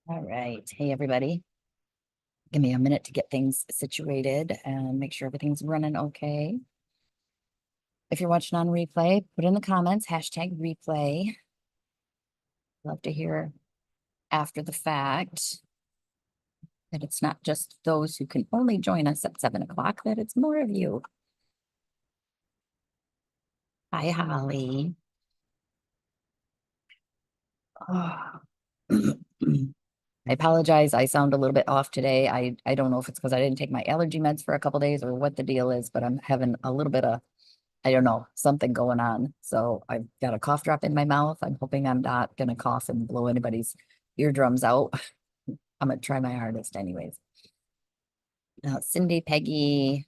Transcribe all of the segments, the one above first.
All right. Hey, everybody. Give me a minute to get things situated and make sure everything's running okay. If you're watching on replay, put in the comments, hashtag replay. Love to hear after the fact that it's not just those who can only join us at 7 o'clock, that it's more of you. Hi, Holly. Oh. I apologize. I sound a little bit off today. I don't know if it's because I didn't take my allergy meds for a couple days or what the deal is, but I'm having a little bit of I don't know, something going on. So I've got a cough drop in my mouth. I'm hoping I'm not going to cough and blow anybody's eardrums out. I'm going to try my hardest anyways. Cindy, Peggy,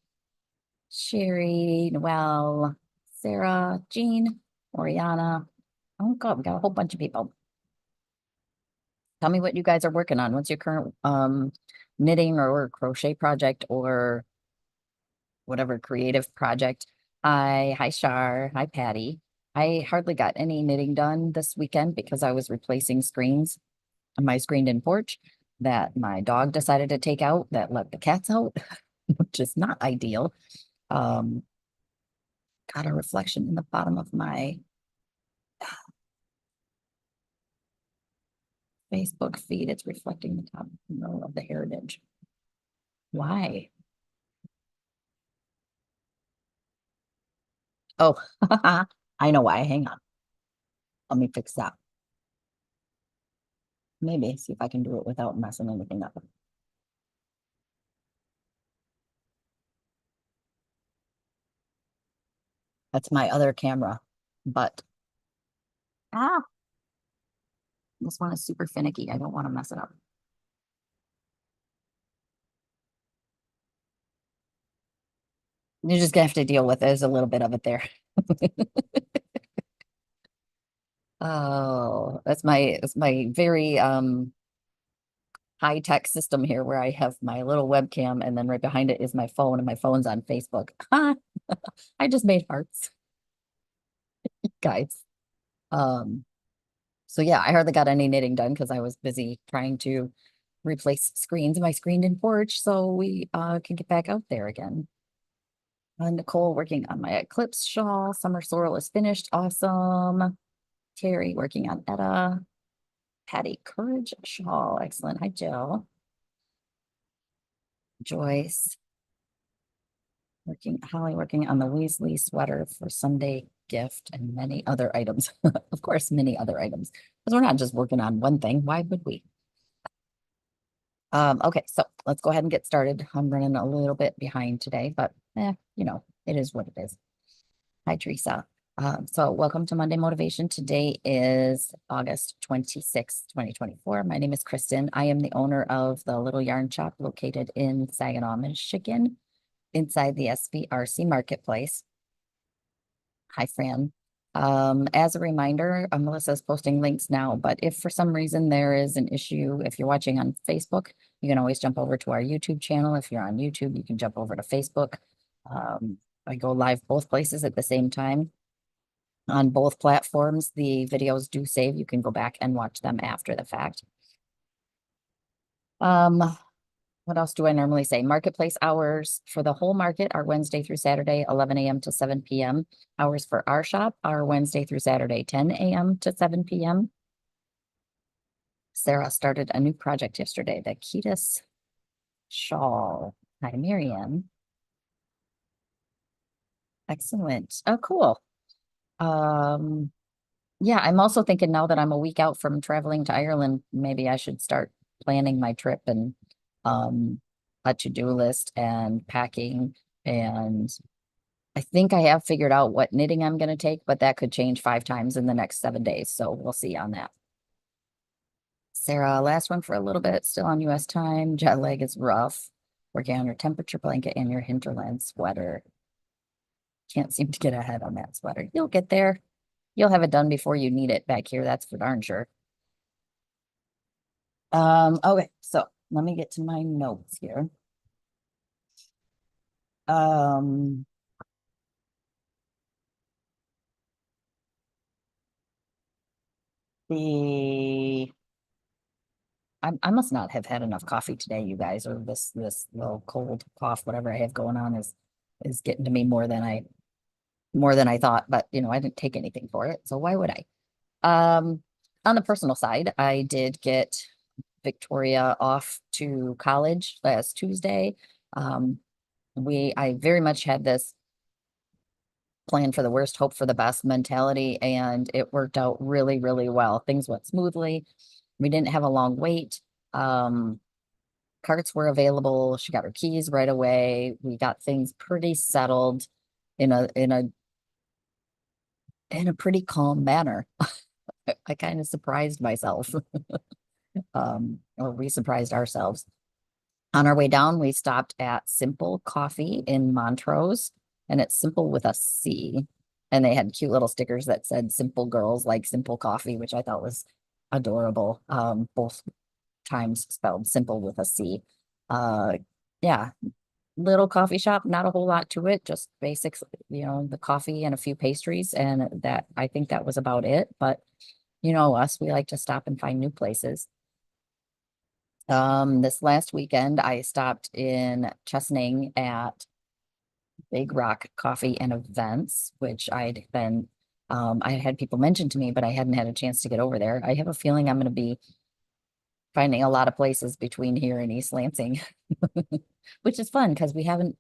Sherry, Noelle, Sarah, Jean, Oriana. Oh God, we got a whole bunch of people. Tell me what you guys are working on. What's your current knitting or crochet project or whatever creative project? Hi, Shar. Hi, Patty. I hardly got any knitting done this weekend because I was replacing screens on my screened-in porch that my dog decided to take out that let the cats out, which is not ideal. Um, got a reflection in the bottom of my Facebook feed. It's reflecting the top row of the heritage. Why? Oh, I know why. Hang on. Let me fix that. Maybe see if I can do it without messing anything up. That's my other camera. But this one is super finicky. I don't want to mess it up. You're just gonna have to deal with it. There's a little bit of it there. Oh, that's my very high tech system here where I have my little webcam and then right behind it is my phone and my phone's on Facebook. I just made hearts, guys. Um, so yeah, I hardly got any knitting done because I was busy trying to replace screens in my screened-in porch so we can get back out there again. Nicole working on my eclipse shawl. Summer sorrel is finished. Awesome. Terry working on Etta. Patty Courage shawl. Excellent. Hi, Jill. Joyce Holly working on the Weasley sweater for Sunday gift and many other items. Of course, many other items. Because we're not just working on one thing. Why would we? Okay, so let's go ahead and get started. I'm running a little bit behind today, but it is what it is. Hi, Teresa. So welcome to Monday Motivation. Today is August 26th, 2024. My name is Kristen. I am the owner of the Little Yarn Shop located in Saginaw, Michigan, inside the SVRC Marketplace. Hi, Fran. As a reminder, Melissa's posting links now, but if for some reason there is an issue, if you're watching on Facebook, you can always jump over to our YouTube channel. If you're on YouTube, you can jump over to Facebook. I go live both places at the same time. On both platforms, the videos do save. You can go back and watch them after the fact. Um, what else do I normally say? Marketplace hours for the whole market are Wednesday through Saturday, 11 a.m. to 7 p.m. Hours for our shop are Wednesday through Saturday, 10 a.m. to 7 p.m. Sarah started a new project yesterday, the Ketis shawl. Hi, Miriam. Excellent. Oh, cool. Um, yeah, I'm also thinking now that I'm a week out from traveling to Ireland, maybe I should start planning my trip and um a to-do list and packing. And I think I have figured out what knitting I'm going to take, but that could change 5 times in the next 7 days. So we'll see on that. Sarah, last one for a little bit, still on US time. Jet lag is rough. Working on your temperature blanket and your hinterland sweater. Can't seem to get ahead on that sweater. You'll get there. You'll have it done before you need it back here. That's for darn sure. Okay, so let me get to my notes here. Um, the I must not have had enough coffee today, you guys, or this little cold cough, whatever I have going on is getting to me more than I thought. But you know, I didn't take anything for it, so why would I? Um, on the personal side, I did get Victoria off to college last Tuesday. Um, I very much had this plan for the worst, hope for the best mentality, and it worked out really, really well. Things went smoothly. We didn't have a long wait. Um, Carts were available. She got her keys right away. We got things pretty settled in a pretty calm manner. I kind of surprised myself. Or we surprised ourselves. On our way down, we stopped at Simple Coffee in Montrose, and it's simple with a C. And they had cute little stickers that said Simple Girls Like Simple Coffee, which I thought was adorable. Both times spelled simple with a C. Uh, yeah, little coffee shop, not a whole lot to it, just basics, the coffee and a few pastries. And that, I think that was about it. But you know us, we like to stop and find new places. This last weekend, I stopped in Chesaning at Big Rock Coffee and Events, which I had people mention to me, but I hadn't had a chance to get over there. I have a feeling I'm going to be finding a lot of places between here and East Lansing, which is fun because we hadn't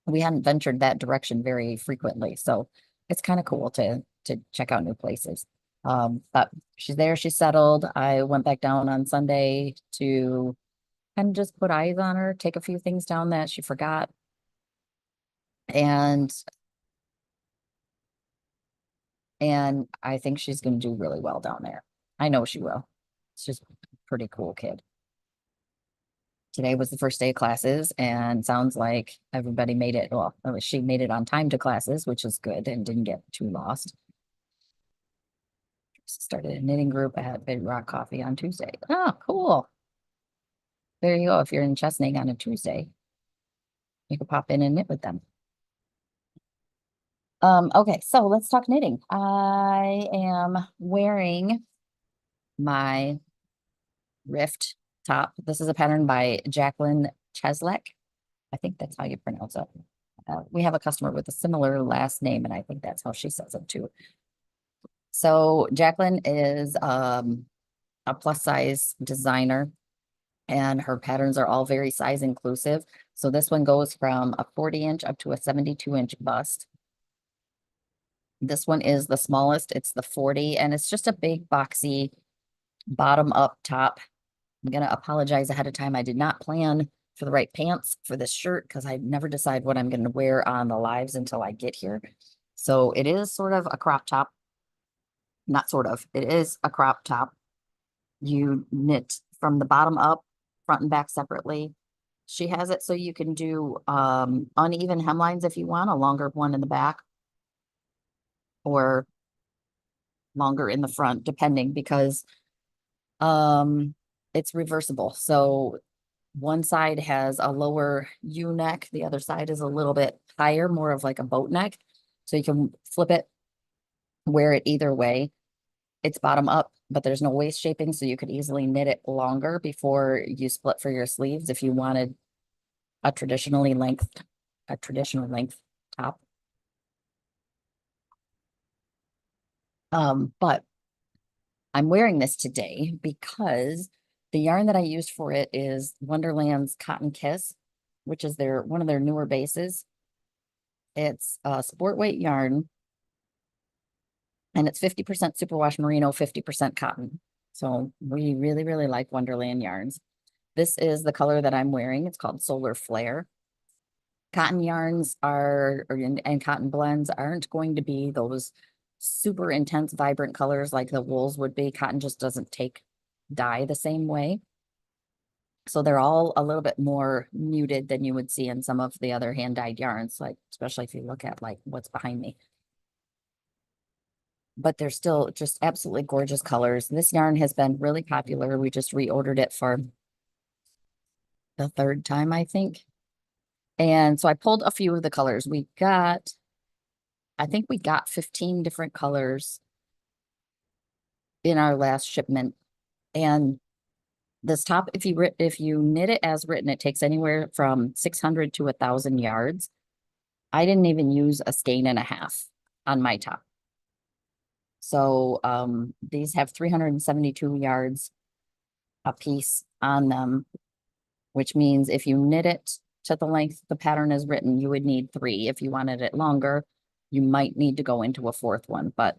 ventured that direction very frequently. So it's kind of cool to check out new places. But she's there, she's settled. I went back down on Sunday to kind of just put eyes on her, take a few things down that she forgot. And and I think she's gonna do really well down there. I know she will. She's a pretty cool kid. Today was the first day of classes, and sounds like everybody made it. Well, at least she made it on time to classes, which is good and didn't get too lost. Started a knitting group at Big Rock Coffee on Tuesday. Oh, cool. There you go. If you're in Chesaning on a Tuesday, you could pop in and knit with them. Okay, so let's talk knitting. I am wearing my Rift top. This is a pattern by Jacqueline Cheslek. I think that's how you pronounce it. We have a customer with a similar last name, and I think that's how she says it too. So Jacqueline is a plus size designer, and her patterns are all very size inclusive. So this one goes from a 40-inch up to a 72-inch bust. This one is the smallest. It's the 40, and it's just a big boxy bottom up top. I'm going to apologize ahead of time. I did not plan for the right pants for this shirt because I never decide what I'm going to wear on the lives until I get here. So it is sort of a crop top. Not sort of. It is a crop top. You knit from the bottom up, front and back separately. She has it so you can do uneven hemlines if you want, a longer one in the back or longer in the front, depending, because it's reversible. So one side has a lower U neck, the other side is a little bit higher, more of like a boat neck. So you can flip it, wear it either way. It's bottom up, but there's no waist shaping, so you could easily knit it longer before you split for your sleeves if you wanted a traditional length top. But I'm wearing this today because the yarn that I used for it is Wonderland's Cotton Kiss, which is one of their newer bases. It's a sport weight yarn, and it's 50% superwash merino, 50% cotton. So we really, really like Wonderland yarns. This is the color that I'm wearing. It's called Solar Flare. Cotton yarns and cotton blends aren't going to be those super intense, vibrant colors like the wools would be. Cotton just doesn't take dye the same way. So they're all a little bit more muted than you would see in some of the other hand-dyed yarns, like especially if you look at like what's behind me. But they're still just absolutely gorgeous colors. This yarn has been really popular. We just reordered it for the third time, I think. And so I pulled a few of the colors. I think we got 15 different colors in our last shipment. And This top, if you knit it as written, it takes anywhere from 600 to 1,000 yards. I didn't even use a skein and a half on my top. So these have 372 yards a piece on them, which means if you knit it to the length the pattern is written, you would need three. If you wanted it longer, you might need to go into a fourth one. But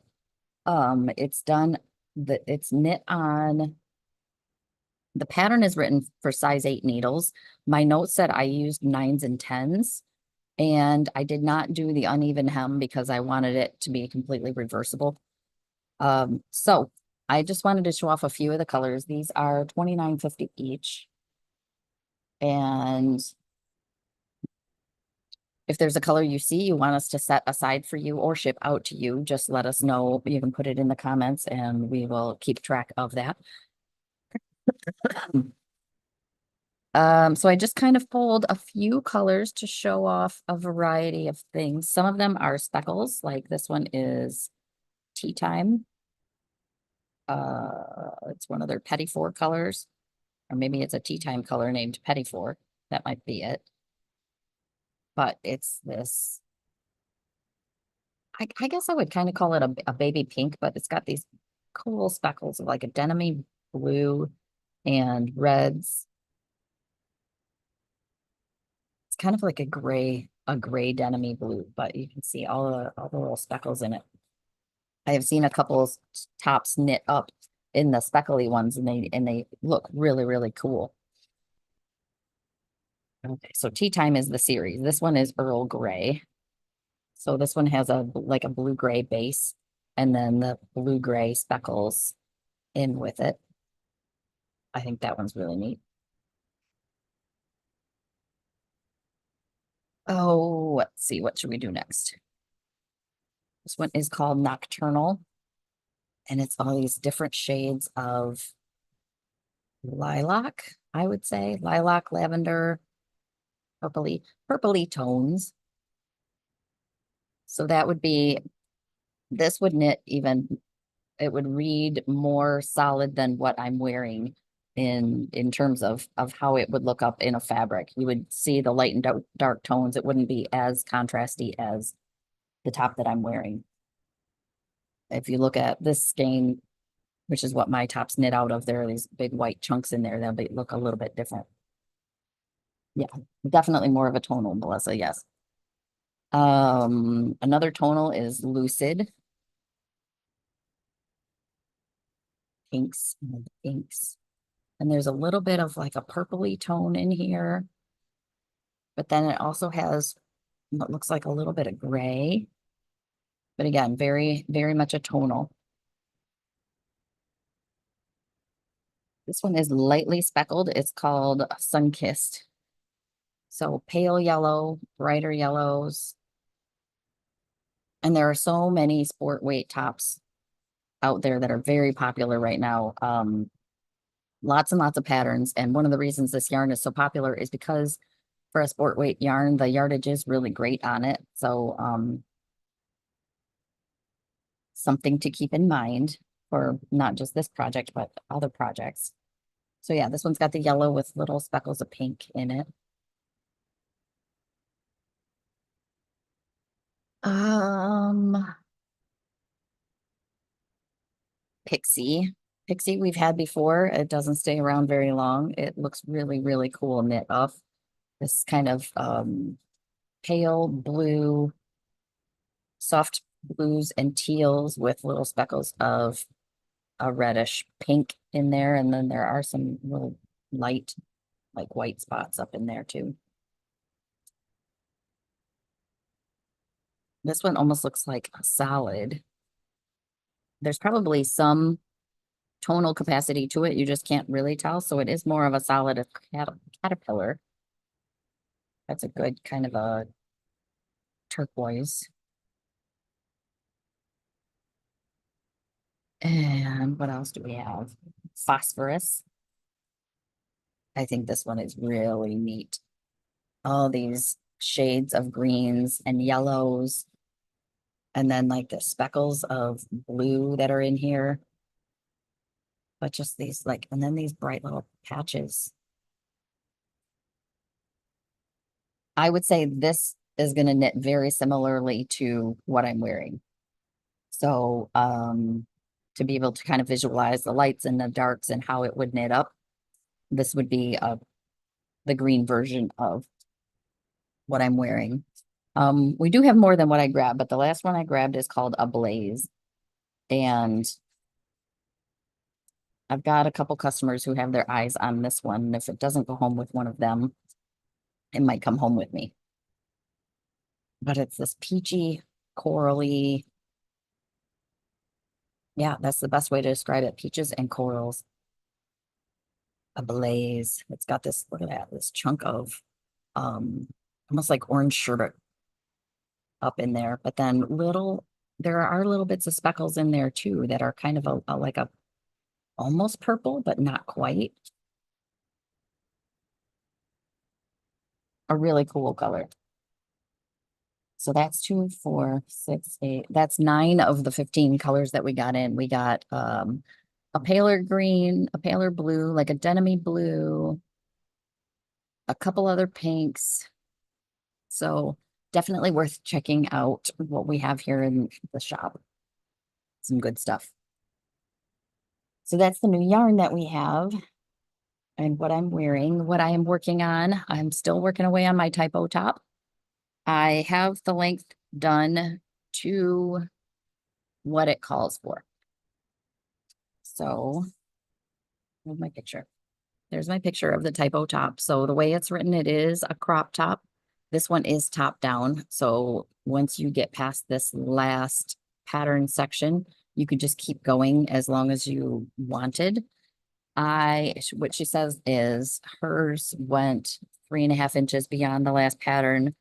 it's done it's knit on. The pattern is written for size 8 needles. My note said I used 9s and 10s, and I did not do the uneven hem because I wanted it to be completely reversible. So I just wanted to show off a few of the colors. These are $29.50 each. And if there's a color you see you want us to set aside for you or ship out to you, just let us know. You can put it in the comments and we will keep track of that. So I just kind of pulled a few colors to show off a variety of things. Some of them are speckles, like this one is Tea Time. It's one of their Petit Four colors, or maybe it's a Tea Time color named Petit Four. That might be it. But it's this, I guess I would kind of call it a baby pink, but it's got these cool speckles of like a denim blue and reds. It's kind of like a gray denim blue, but you can see all the little speckles in it. I have seen a couple tops knit up in the speckly ones, and they look really, really cool. Okay, so Tea Time is the series. This one is Earl Grey. So this one has a like a blue gray base, and then the blue gray speckles in with it. I think that one's really neat. Oh, let's see, what should we do next? This one is called Nocturnal, and it's all these different shades of lilac, I would say. Lilac, lavender, purpley tones. So that would be, this would knit even, it would read more solid than what I'm wearing in terms of how it would look up in a fabric. You would see the light and dark tones. It wouldn't be as contrasty as the top that I'm wearing. If you look at this skein, which is what my top's knit out of, there are these big white chunks in there. They'll look a little bit different. Yeah, definitely more of a tonal, Melissa, yes. Another tonal is Lucid. Pinks. And there's a little bit of like a purpley tone in here, but then it also has what looks like a little bit of gray. But again, very, very much a tonal. This one is lightly speckled. It's called Sunkissed. So pale yellow, brighter yellows. And there are so many sport weight tops out there that are very popular right now. Lots and lots of patterns. And one of the reasons this yarn is so popular is because for a sport weight yarn, the yardage is really great on it. So something to keep in mind for not just this project, but other projects. So yeah, this one's got the yellow with little speckles of pink in it. Um, Pixie. Pixie we've had before. It doesn't stay around very long. It looks really, really cool knit up. This kind of pale blue, soft blues and teals with little speckles of a reddish pink in there. And then there are some little light, like white spots up in there too. This one almost looks like a solid. There's probably some tonal capacity to it. You just can't really tell. So it is more of a solid caterpillar. That's a good kind of a turquoise. And what else do we have? Phosphorus. I think this one is really neat. All these shades of greens and yellows. And then like the speckles of blue that are in here. but just these like, and then these bright little patches. I would say this is going to knit very similarly to what I'm wearing. So, to be able to kind of visualize the lights and the darks and how it would knit up, this would be the green version of what I'm wearing. We do have more than what I grabbed, but the last one I grabbed is called a Blaze. And I've got a couple customers who have their eyes on this one. And if it doesn't go home with one of them, it might come home with me. But it's this peachy, corally. Yeah, that's the best way to describe it. Peaches and corals. A blaze. It's got this, look at that, this chunk of um almost like orange sherbet up in there. But then there are little bits of speckles in there too that are kind of like a almost purple, but not quite. A really cool color. So that's 2, 4, 6, 8. That's 9 of the 15 colors that we got in. We got a paler green, a paler blue, like a denim blue, a couple other pinks. So definitely worth checking out what we have here in the shop. Some good stuff. So that's the new yarn that we have and what I'm wearing, what I am working on. I'm still working away on my typo top. I have the length done to what it calls for. So, here's my picture. There's my picture of the typo top. So the way it's written, it is a crop top. This one is top down. So once you get past this last pattern section, you could just keep going as long as you wanted. What she says is hers went 3.5 inches beyond the last pattern.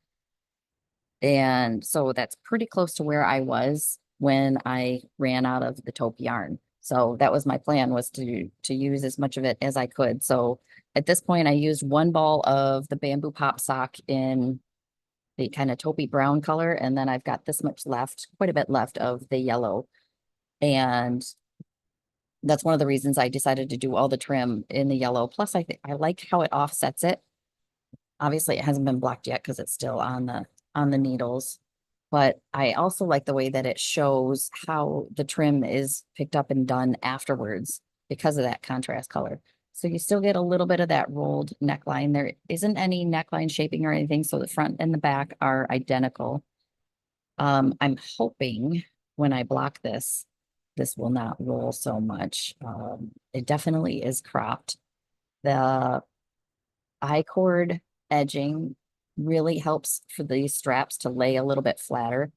And so that's pretty close to where I was when I ran out of the taupe yarn. So that was my plan, was to use as much of it as I could. So at this point, I used one ball of the bamboo pop sock in the kind of taupey brown color, and then I've got this much left, quite a bit left of the yellow. And that's one of the reasons I decided to do all the trim in the yellow. Plus, I like how it offsets it. Obviously, it hasn't been blocked yet because it's still on the needles. But I also like the way that it shows how the trim is picked up and done afterwards because of that contrast color. So you still get a little bit of that rolled neckline. There isn't any neckline shaping or anything, so the front and the back are identical. I'm hoping when I block this, this will not roll so much. It definitely is cropped. The I-cord edging really helps for these straps to lay a little bit flatter.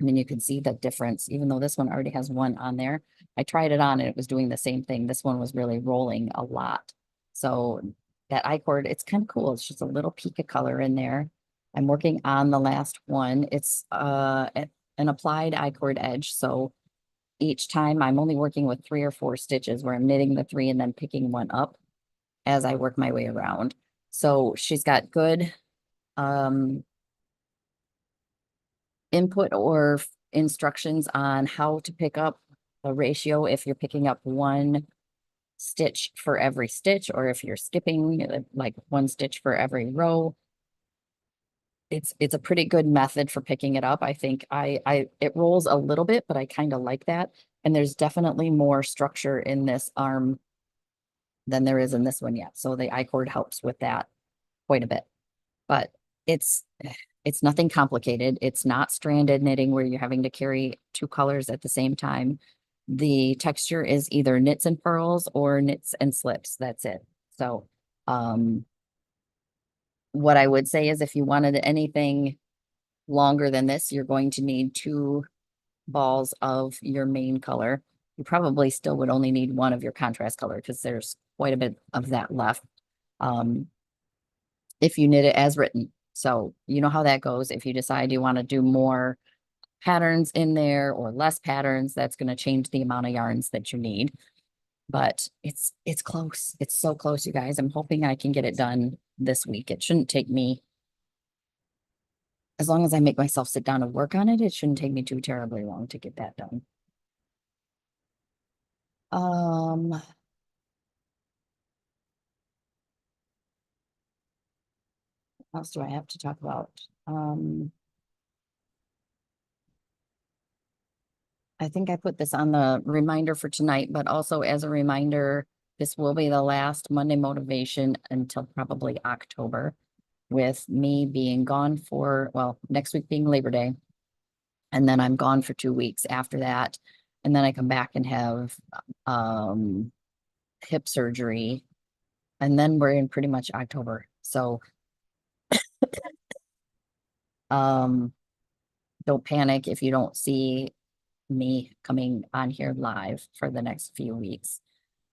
I mean, you can see the difference, even though this one already has one on there. I tried it on and it was doing the same thing. This one was really rolling a lot. So that I-cord, it's kind of cool. It's just a little peak of color in there. I'm working on the last one. It's an applied I-cord edge. So each time I'm only working with 3 or 4 stitches where I'm knitting the 3 and then picking one up as I work my way around. So she's got good input or instructions on how to pick up a ratio if you're picking up 1 stitch for every stitch, or if you're skipping like 1 stitch for every row. It's a pretty good method for picking it up. I think it rolls a little bit, but I kind of like that. And there's definitely more structure in this arm than there is in this one yet. So the I-cord helps with that quite a bit. But it's it's nothing complicated. It's not stranded knitting where you're having to carry 2 colors at the same time. The texture is either knits and purls or knits and slips. That's it. So what I would say is if you wanted anything longer than this, you're going to need 2 balls of your main color. You probably still would only need 1 of your contrast color because there's quite a bit of that left. If you knit it as written. So you know how that goes. If you decide you want to do more patterns in there or less patterns, that's going to change the amount of yarns that you need. But it's close. It's so close, you guys. I'm hoping I can get it done this week. It shouldn't take me, as long as I make myself sit down and work on it, it shouldn't take me too terribly long to get that done. What else do I have to talk about? I think I put this on the reminder for tonight, but also as a reminder, this will be the last Monday motivation until probably October, with me being gone for, well, next week being Labor Day. And then I'm gone for 2 weeks after that. And then I come back and have um hip surgery. And then we're in pretty much October. So um don't panic if you don't see me coming on here live for the next few weeks.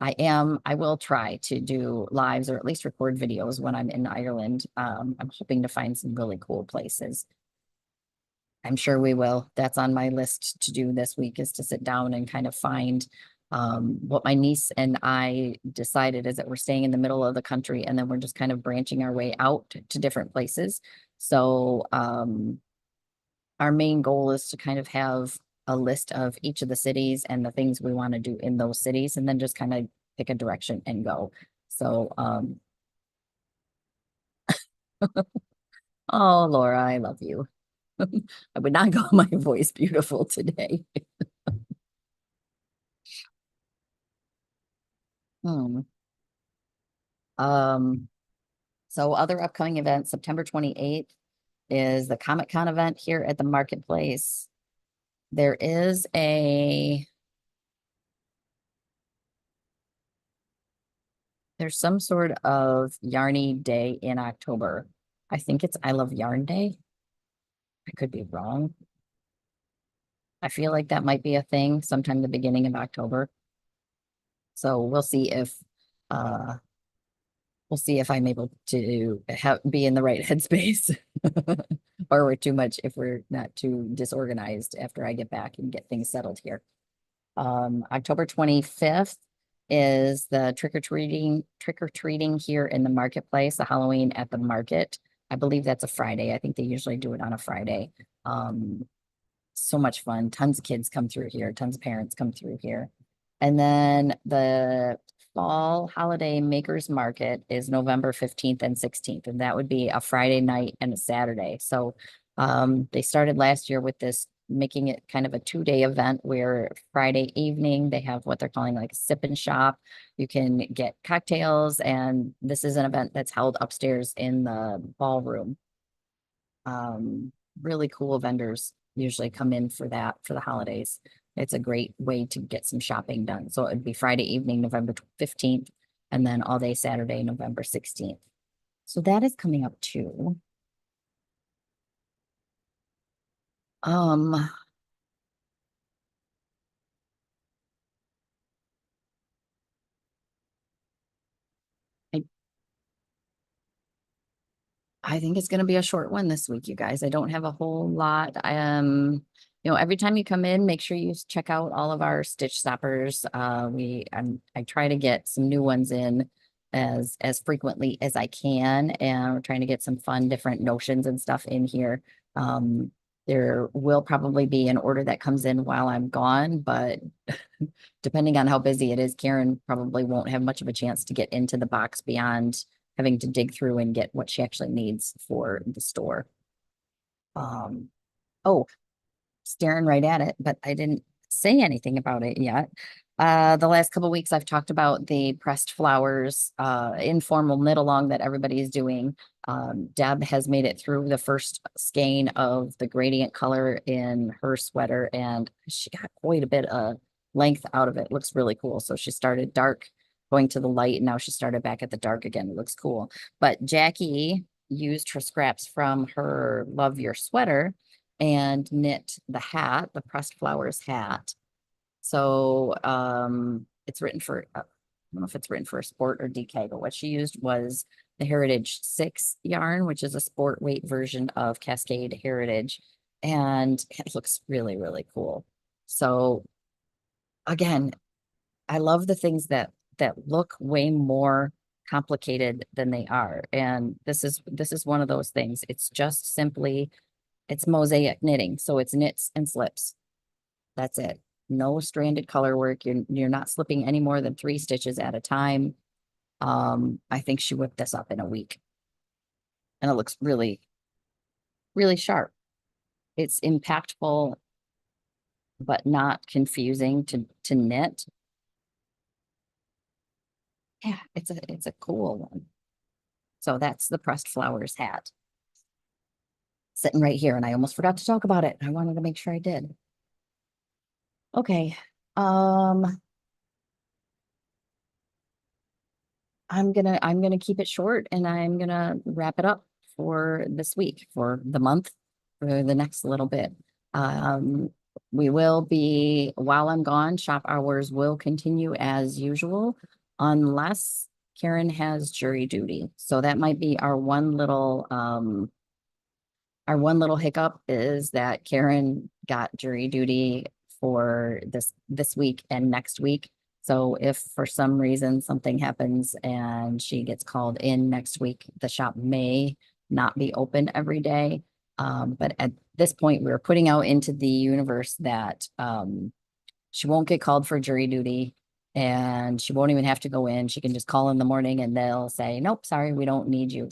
I will try to do lives or at least record videos when I'm in Ireland. I'm hoping to find some really cool places. I'm sure we will. That's on my list to do this week, is to sit down and kind of find what my niece and I decided is that we're staying in the middle of the country and then we're just kind of branching our way out to different places. So our main goal is to kind of have a list of each of the cities and the things we want to do in those cities, and then just kind of pick a direction and go. So, oh, Laura, I love you. I would not call my voice beautiful today. Hmm. Um, so other upcoming events, September 28th is the Comic Con event here at the marketplace. There is there's some sort of yarny day in October. I think it's I Love Yarn Day. I could be wrong. I feel like that might be a thing sometime the beginning of October. So uh we'll see if I'm able to be in the right headspace or we're too much if we're not too disorganized after I get back and get things settled here. October 25th is the trick or treating here in the marketplace, the Halloween at the market. I believe that's a Friday. I think they usually do it on a Friday. Um, so much fun. Tons of kids come through here, tons of parents come through here. And then the fall holiday makers market is November 15th and 16th, and that would be a Friday night and a Saturday. So they started last year with this, making it kind of a 2-day event where Friday evening they have what they're calling like a sip and shop. You can get cocktails, and this is an event that's held upstairs in the ballroom. Really cool vendors usually come in for that for the holidays. It's a great way to get some shopping done. So it'd be Friday evening, November 15th, and then all day Saturday, November 16th. So that is coming up too. Um, I I think it's going to be a short one this week, you guys. I don't have a whole lot. Every time you come in, make sure you check out all of our stitch stoppers. I try to get some new ones in as frequently as I can, and we're trying to get some fun different notions and stuff in here. Um, there will probably be an order that comes in while I'm gone, but depending on how busy it is, Karen probably won't have much of a chance to get into the box beyond having to dig through and get what she actually needs for the store. Um, oh, staring right at it, but I didn't say anything about it yet. The last couple weeks I've talked about the pressed flowers, informal knit along that everybody is doing. Deb has made it through the first skein of the gradient color in her sweater, and she got quite a bit of length out of it. Looks really cool. So she started dark, going to the light, and now she started back at the dark again. It looks cool. But Jackie used her scraps from her Love Your Sweater and knit the hat, the pressed flowers hat. So it's written for, I don't know if it's written for a sport or DK, but what she used was the Heritage 6 yarn, which is a sport weight version of Cascade Heritage. And it looks really, really cool. So again, I love the things that look way more complicated than they are. And this is one of those things. It's just simply it's mosaic knitting. So it's knits and slips. That's it. No stranded color work. You're not slipping any more than 3 stitches at a time. I think she whipped this up in a week. and it looks really, really sharp. It's impactful, but not confusing to knit. Yeah, it's a cool one. So that's the pressed flowers hat sitting right here, and I almost forgot to talk about it. I wanted to make sure I did. Okay. Um, I'm gonna keep it short and I'm gonna wrap it up for this week, for the month, for the next little bit. Um, we will be, while I'm gone, shop hours will continue as usual unless Karen has jury duty. So that might be our one little hiccup is that Karen got jury duty for this week and next week. So if for some reason something happens and she gets called in next week, the shop may not be open every day. But at this point, we're putting out into the universe that she won't get called for jury duty and she won't even have to go in. She can just call in the morning and they'll say, nope, sorry, we don't need you.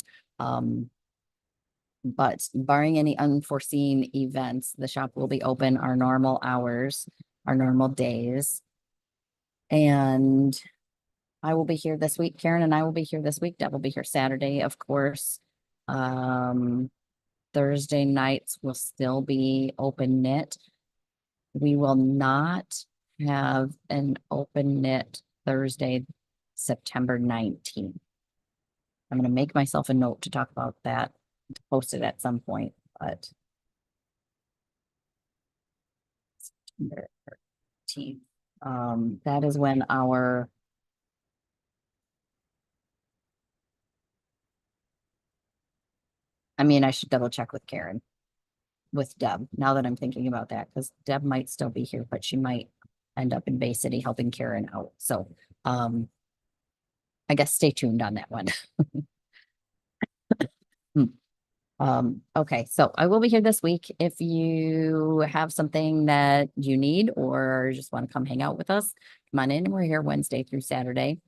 But barring any unforeseen events, the shop will be open our normal hours, our normal days. And I will be here this week. Karen and I will be here this week. Deb will be here Saturday, of course. Um, Thursday nights will still be open knit. We will not have an open knit Thursday, September 19th. I'm going to make myself a note to talk about that, to post it at some point, but September 13th. That is when I should double check with Karen, with Deb, now that I'm thinking about that, because Deb might still be here, but she might end up in Bay City helping Karen out. So, I guess stay tuned on that one. Hmm. Okay, so I will be here this week. If you have something that you need or just want to come hang out with us, come on in. We're here Wednesday through Saturday.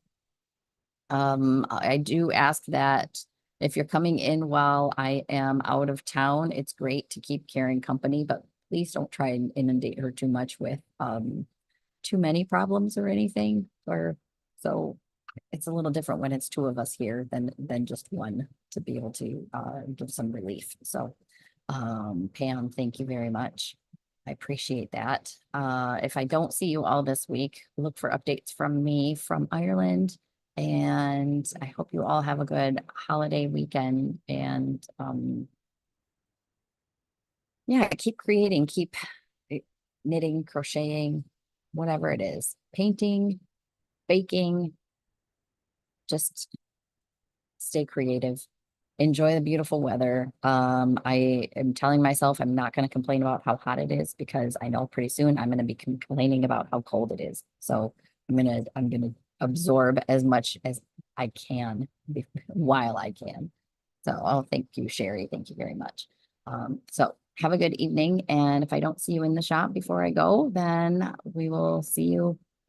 I do ask that if you're coming in while I am out of town, it's great to keep Karen company, but please don't try and inundate her too much with too many problems or anything. Or so it's a little different when it's two of us here than just one, to be able to give some relief. So Pam, thank you very much. I appreciate that. If I don't see you all this week, look for updates from me from Ireland. And I hope you all have a good holiday weekend. And yeah, keep creating, keep knitting, crocheting, whatever it is, painting, baking, just stay creative. Enjoy the beautiful weather. I am telling myself I'm not going to complain about how hot it is because I know pretty soon I'm going to be complaining about how cold it is. So I'm gonna absorb as much as I can while I can. So, oh, thank you, Sherry. Thank you very much. So have a good evening. And if I don't see you in the shop before I go, then we will see you